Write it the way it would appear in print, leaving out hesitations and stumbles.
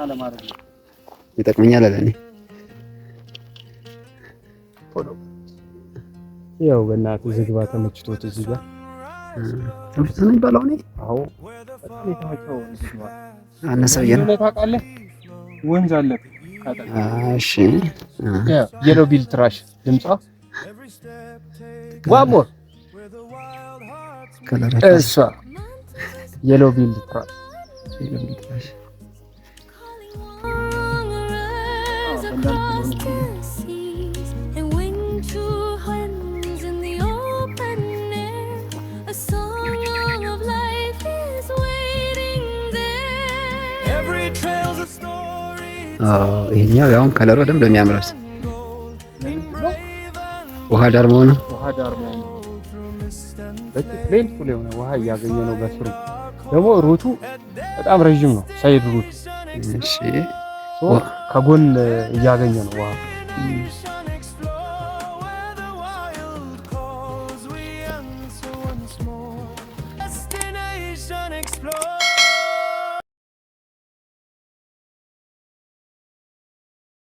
ለማድረግ ይጠቅመኛል አለ እኔ ያው በእናትህ ዝግባ ተመችቶት እዚህ ጋር ትምህርት ነው የሚባለው እኔ አዎ በጣም የተመቸው ዝግባ አነሰው ይሄን ታውቃለህ ወንዝ አለ እሺ የሎ ቢል ትራሽ ድምጿ ዋሞር እሷ የሎ ቢል ትራሽ ይሄኛው ያው ከለሩ በደንብ የሚያምረው ውሃ ዳር መሆኑ በትክክል ፉል የሆነ ውሃ እያገኘ ነው። በስሩ ደግሞ ሩቱ በጣም ረጅም ነው። ሳይድ ሩት እሺ ከጎን እያገኘ ነው ውሃ